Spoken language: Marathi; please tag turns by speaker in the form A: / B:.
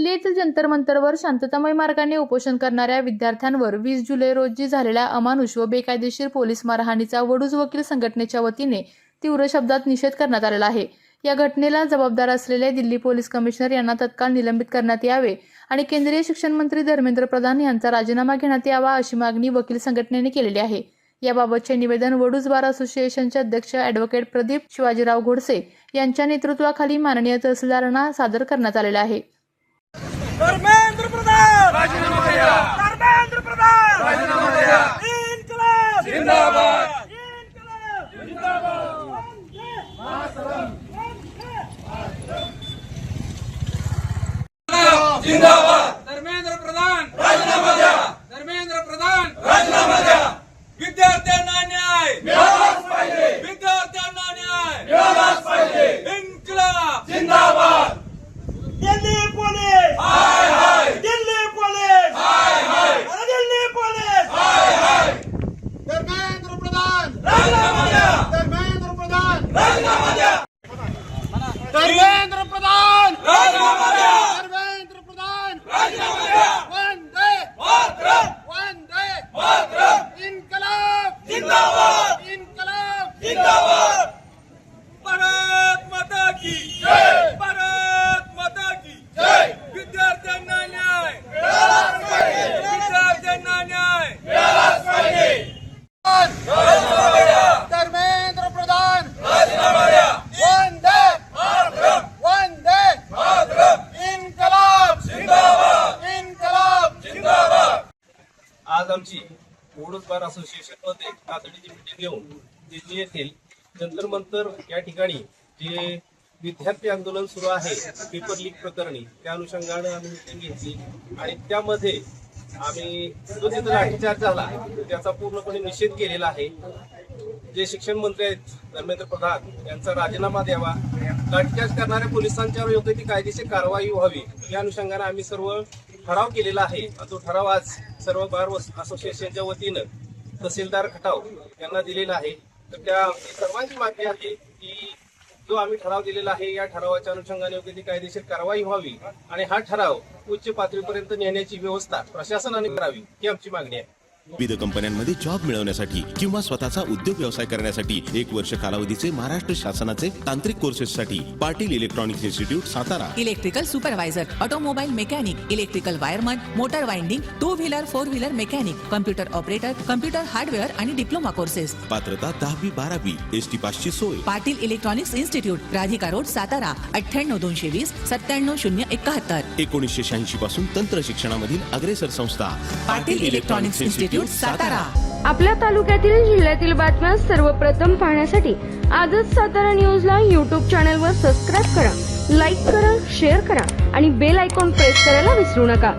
A: दिल्ली येथील जंतर मंतरवर शांततामय मार्गाने उपोषण करणाऱ्या विद्यार्थ्यांवर 20 जुलै रोजी झालेल्या अमानुष व बेकायदेशीर पोलीस मारहाणीचा वडूज वकील संघटनेच्या वतीने तीव्र शब्दात निषेध करण्यात आलेला आहे। या घटनेला जबाबदार असलेले दिल्ली पोलीस कमिशनर यांना तत्काळ निलंबित करण्यात यावे आणि केंद्रीय शिक्षण मंत्री धर्मेंद्र प्रधान यांचा राजीनामा घेण्यात यावा अशी मागणी वकील संघटनेने केलेली आहे। याबाबतचे निवेदन वडूज बार असोसिएशनचे अध्यक्ष ॲडव्होकेट प्रदीप शिवाजीराव घोडसे यांच्या नेतृत्वाखाली माननीय तहसीलदारांना सादर करण्यात आलेले आहे।
B: धर्मेंद्र प्रधान राजीनामा द्या। धर्मेंद्र प्रधान राजीनामा द्या। इन्कलाब जिंदाबाद। इन्कलाब जिंदाबाद। जिंदाबाद। धर्मेंद्र प्रधान राजीनामा द्या। धर्मेंद्र प्रधान राजीनामा द्या। विद्यार्थ्यांना न्याय मिळालाच पाहिजे। विद्यार्थ्यांना न्याय मिळालाच पाहिजे। इन्कलाब जिंदाबाद। दिल्ली पुलिस हाय हाय। दिल्ली पुलिस हाय हाय। दिल्ली पुलिस हाय हाय। धर्मेंद्र प्रधान राजीनामा द्या। धर्मेंद्र प्रधान राजीनामा द्या। धर्मेंद्र प्रधान राजीनामा द्या। धर्मेंद्र प्रधान राजीनामा द्या। वंदे मातरम। वंदे मातरम। इन्कलाब जिंदाबाद। इन्कलाब जिंदाबाद। भारत माता की जय। भारत माता की जय। विद्यार्थ्यांना न्याय मिळालाच पाहिजे। विद्यार्थ्यांना न्याय मिळालाच पाहिजे। राजीनामा द्या। धर्मेंद्र प्रधान राजीनामा द्या। वंदे मातरम। वंदे मातरम। इन्कलाब जिंदाबाद। इन्कलाब जिंदाबाद।
C: आज आमची वडूज बार असोसिएशन मध्ये तातडीची मीटिंग घेऊन दिल्ली येथील जंतर मंतर या ठिकाणी जे विद्यार्थी आंदोलन सुरू आहे पेपर लीक प्रकरणी त्या अनुषंगाने आम्ही मीटिंग घेतली आणि त्यामध्ये आम्ही जो तिथं लाठीचार्ज झाला त्याचा पूर्णपणे निषेध केलेला आहे। जे शिक्षण मंत्री आहेत धर्मेंद्र प्रधान यांचा राजीनामा द्यावा, लाठीचार्ज करणाऱ्या पोलिसांच्यावर योग्य ती कायदेशीर कारवाई व्हावी या अनुषंगाने आम्ही सर्व ठराव केलेला आहे। तो ठराव आज सर्व बार असोसिएशनच्या वतीनं तहसीलदार खटाव यांना दिलेला आहे। तर त्या सर्वांची मागणी आहे की जो आम्ही ठराव दिलेला आहे या ठरावाच्या अनुषंगाने योग्य ती कायदेशीर कारवाई व्हावी आणि हा ठराव उच्च पातळीपर्यंत नेण्याची व्यवस्था प्रशासनाने करावी ही आमची मागणी आहे।
D: विविध कंपन्यांमध्ये जॉब मिळवण्यासाठी किंवा स्वतःचा उद्योग व्यवसाय करण्यासाठी 1 वर्ष कालावधीचे महाराष्ट्र शासनाचे तांत्रिक कोर्सेससाठी Patil electronics institute Satara.
E: Electrical supervisor, automobile mechanic, electrical wireman, motor winding, 2 wheeler 4 wheeler mechanic, computer operator, computer hardware आणि डिप्लोमा कोर्सेस।
D: पात्रता 10वी 12वी एसटी पासची सोय।
E: Patil electronics institute, Radhika road, Satara 98 220 97 071।
D: 1986 पासून तंत्र शिक्षणामधील अग्रेसर संस्था
E: पाटील इलेक्ट्रॉनिक्स इन्स्टिट्यूट सातारा।
F: आपल्या तालुक्यातील जिल्ह्यातील बातम्या सर्वप्रथम पाहण्यासाठी आजच सातारा न्यूजला YouTube चॅनलवर सबस्क्राईब करा, लाईक करा, शेअर करा आणि बेल आयकॉन प्रेस करायला विसरू नका।